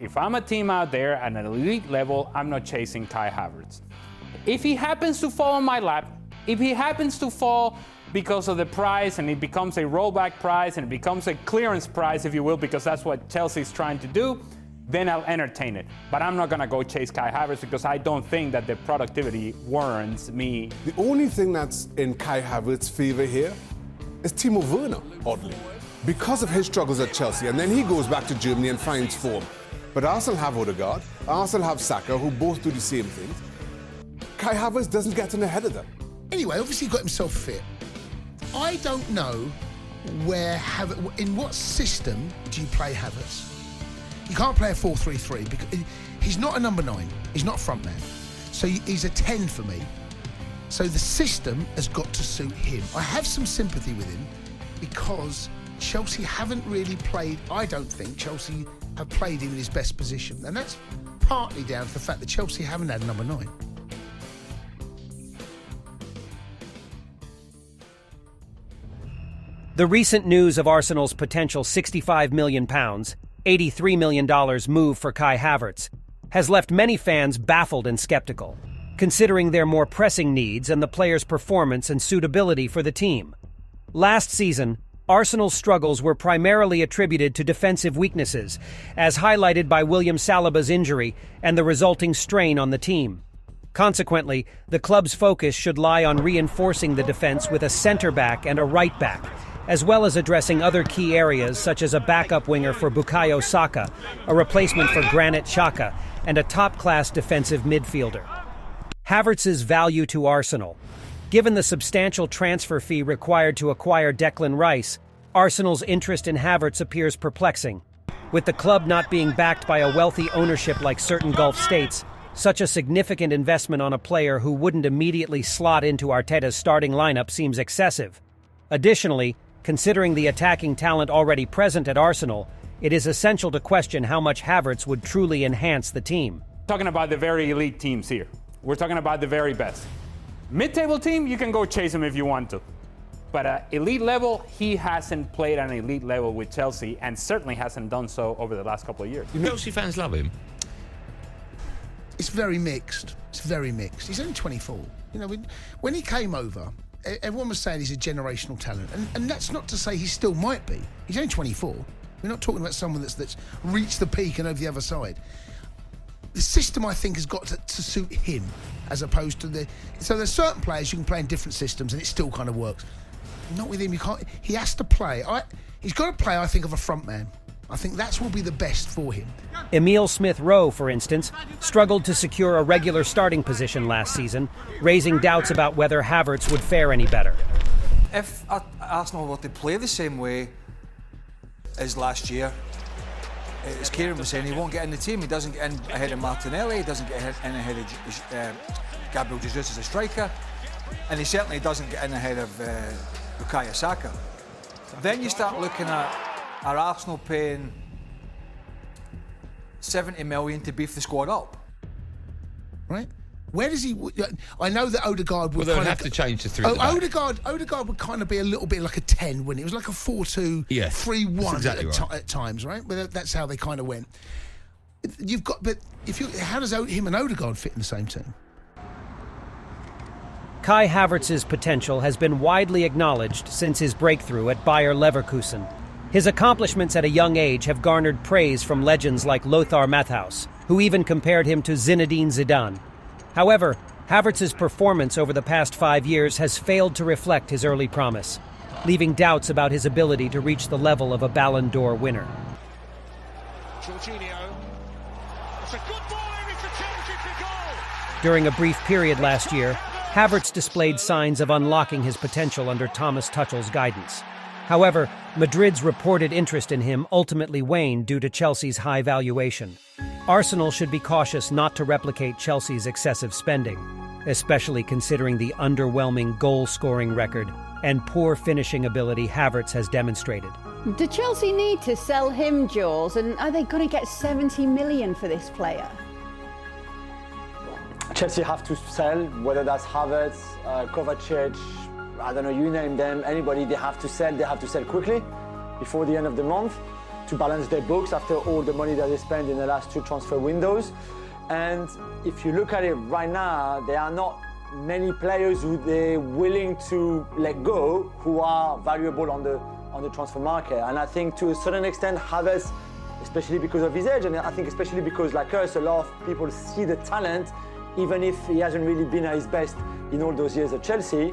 if I'm a team out there at an elite level, I'm not chasing Kai Havertz. If he happens to fall on my lap, if he happens to fall because of the price and it becomes a rollback price and it becomes a clearance price, if you will, because that's what Chelsea's trying to do, then I'll entertain it. But I'm not gonna go chase Kai Havertz because I don't think that the productivity warrants me. The only thing that's in Kai Havertz's favor here is Timo Werner, oddly, because of his struggles at Chelsea, and then he goes back to Germany and finds form. But Arsenal have Odegaard, Arsenal have Saka, who both do the same things. Kai Havertz doesn't get in ahead of them. Anyway, obviously he got himself fit. I don't know in what system do you play Havertz? You can't play a 4-3-3 because he's not a number 9. He's not a front man. So he's a 10 for me. So the system has got to suit him. I have some sympathy with him because Chelsea haven't really played, I don't think Chelsea have played him in his best position. And that's partly down to the fact that Chelsea haven't had a number 9. The recent news of Arsenal's potential £65 million, $83 million move for Kai Havertz has left many fans baffled and skeptical, considering their more pressing needs and the player's performance and suitability for the team. Last season, Arsenal's struggles were primarily attributed to defensive weaknesses, as highlighted by William Saliba's injury and the resulting strain on the team. Consequently, the club's focus should lie on reinforcing the defense with a centre-back and a right-back, as well as addressing other key areas such as a backup winger for Bukayo Saka, a replacement for Granit Xhaka, and a top-class defensive midfielder. Havertz's value to Arsenal. Given the substantial transfer fee required to acquire Declan Rice, Arsenal's interest in Havertz appears perplexing. With the club not being backed by a wealthy ownership like certain Gulf states, such a significant investment on a player who wouldn't immediately slot into Arteta's starting lineup seems excessive. Additionally, considering the attacking talent already present at Arsenal, it is essential to question how much Havertz would truly enhance the team. Talking about the very elite teams here. We're talking about the very best. Mid-table team, you can go chase him if you want to. But at elite level, he hasn't played at an elite level with Chelsea and certainly hasn't done so over the last couple of years. Chelsea fans love him. It's very mixed. It's very mixed. He's only 24. You know, when he came over, everyone was saying he's a generational talent, and that's not to say he still might be. He's only 24. We're not talking about someone that's reached the peak and over the other side. The system, I think, has got to suit him, as opposed to So there's certain players you can play in different systems and it still kind of works. Not with him. You can't. He has to play. He's got to play, I think, of a front man. I think that will be the best for him. Emile Smith-Rowe, for instance, struggled to secure a regular starting position last season, raising doubts about whether Havertz would fare any better. If Arsenal were to play the same way as last year, as Kieran was saying, he won't get in the team. He doesn't get in ahead of Martinelli, he doesn't get in ahead of Gabriel Jesus as a striker, and he certainly doesn't get in ahead of Bukayo Saka. Then you start looking at are Arsenal paying 70 million to beef the squad up? Right? Where does he? I know that Odegaard would. Well, they'll have to change the three. Odegaard would kind of be a little bit like a 10 when it was like a 4-2-3-1 exactly at times, right? But that's how they kind of went. You've got, but how does him and Odegaard fit in the same team? Kai Havertz's potential has been widely acknowledged since his breakthrough at Bayer Leverkusen. His accomplishments at a young age have garnered praise from legends like Lothar Matthaus, who even compared him to Zinedine Zidane. However, Havertz's performance over the past 5 years has failed to reflect his early promise, leaving doubts about his ability to reach the level of a Ballon d'Or winner. Jorginho. It's a good ball and it's a terrific goal. During a brief period last year, Havertz displayed signs of unlocking his potential under Thomas Tuchel's guidance. However, Madrid's reported interest in him ultimately waned due to Chelsea's high valuation. Arsenal should be cautious not to replicate Chelsea's excessive spending, especially considering the underwhelming goal-scoring record and poor finishing ability Havertz has demonstrated. Do Chelsea need to sell him, Jules? And are they going to get 70 million for this player? Chelsea have to sell, whether that's Havertz, Kovacic, I don't know, you name them, anybody they have to sell quickly before the end of the month. to balance their books after all the money that they spent in the last 2 transfer windows. And if you look at it right now, there are not many players who they're willing to let go who are valuable on the transfer market. And I think to a certain extent, Havertz, especially because of his age, and I think especially because, like us, a lot of people see the talent, even if he hasn't really been at his best in all those years at Chelsea.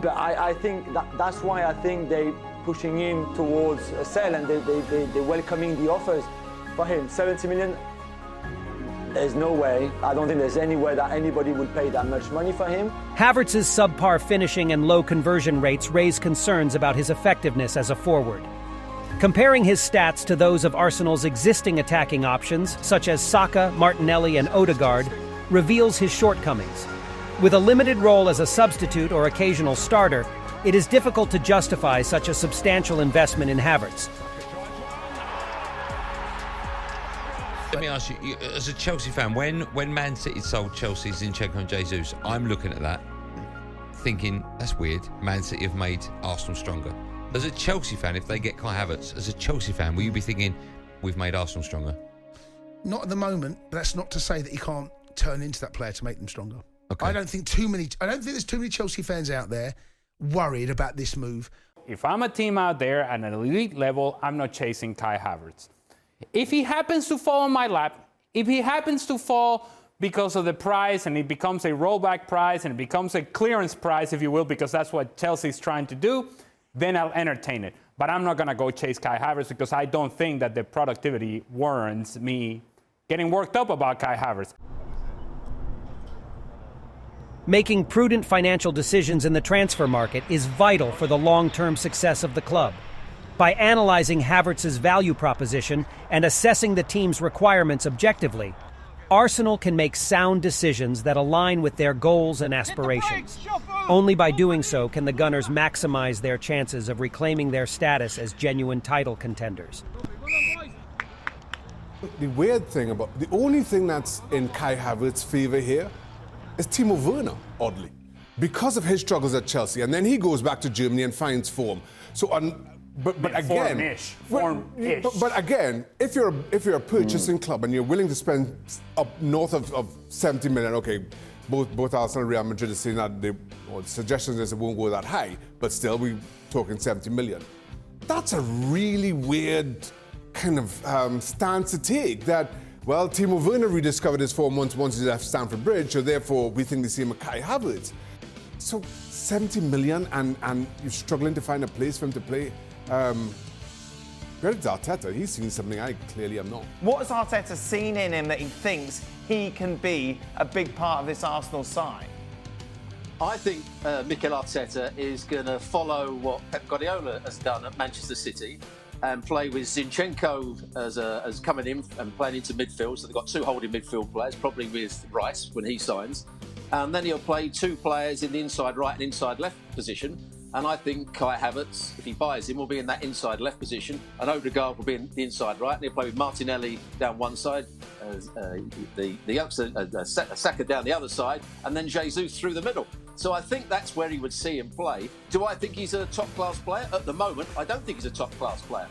But I think that's why I think they're pushing him towards a sell, and they're welcoming the offers for him. 70 million, there's no way. I don't think there's any way that anybody would pay that much money for him. Havertz's subpar finishing and low conversion rates raise concerns about his effectiveness as a forward. Comparing his stats to those of Arsenal's existing attacking options, such as Saka, Martinelli, and Odegaard, reveals his shortcomings. With a limited role as a substitute or occasional starter, it is difficult to justify such a substantial investment in Havertz. Let me ask you, as a Chelsea fan, when Man City sold Chelsea Zinchenko and Jesus, I'm looking at that, thinking, that's weird. Man City have made Arsenal stronger. As a Chelsea fan, if they get Kai Havertz, as a Chelsea fan, will you be thinking, we've made Arsenal stronger? Not at the moment, but that's not to say that he can't turn into that player to make them stronger. Okay. I don't think there's too many Chelsea fans out there worried about this move. If I'm a team out there at an elite level, I'm not chasing Kai Havertz. If he happens to fall on my lap, if he happens to fall because of the price and it becomes a rollback price and it becomes a clearance price, if you will, because that's what Chelsea's trying to do, then I'll entertain it. But I'm not going to go chase Kai Havertz because I don't think that the productivity warrants me getting worked up about Kai Havertz. Making prudent financial decisions in the transfer market is vital for the long-term success of the club. By analyzing Havertz's value proposition and assessing the team's requirements objectively, Arsenal can make sound decisions that align with their goals and aspirations. Only by doing so can the Gunners maximize their chances of reclaiming their status as genuine title contenders. The weird thing about, the only thing that's in Kai Havertz's favour here is Timo Werner, oddly, because of his struggles at Chelsea. And then he goes back to Germany and finds form. So, but again, Form-ish. But again, if you're a purchasing club and you're willing to spend up north of 70 million, okay, both Arsenal and Real Madrid are saying that the suggestions is it won't go that high, but still we're talking 70 million. That's a really weird kind of stance to take. That, well, Timo Werner rediscovered his form once he left Stamford Bridge, so therefore we think the same with Kai Havertz. So 70 million and you're struggling to find a place for him to play. Credit to Arteta, he's seen something I clearly am not. What has Arteta seen in him that he thinks he can be a big part of this Arsenal side? I think Mikel Arteta is going to follow what Pep Guardiola has done at Manchester City and play with Zinchenko as coming in and playing into midfield. So they've got 2 holding midfield players, probably with Rice when he signs. And then he'll play 2 players in the inside right and inside left position. And I think Kai Havertz, if he buys him, will be in that inside left position, and Odegaard will be in the inside right, and he'll play with Martinelli down one side, Saka down the other side, and then Jesus through the middle. So I think that's where he would see him play. Do I think he's a top-class player? At the moment, I don't think he's a top-class player.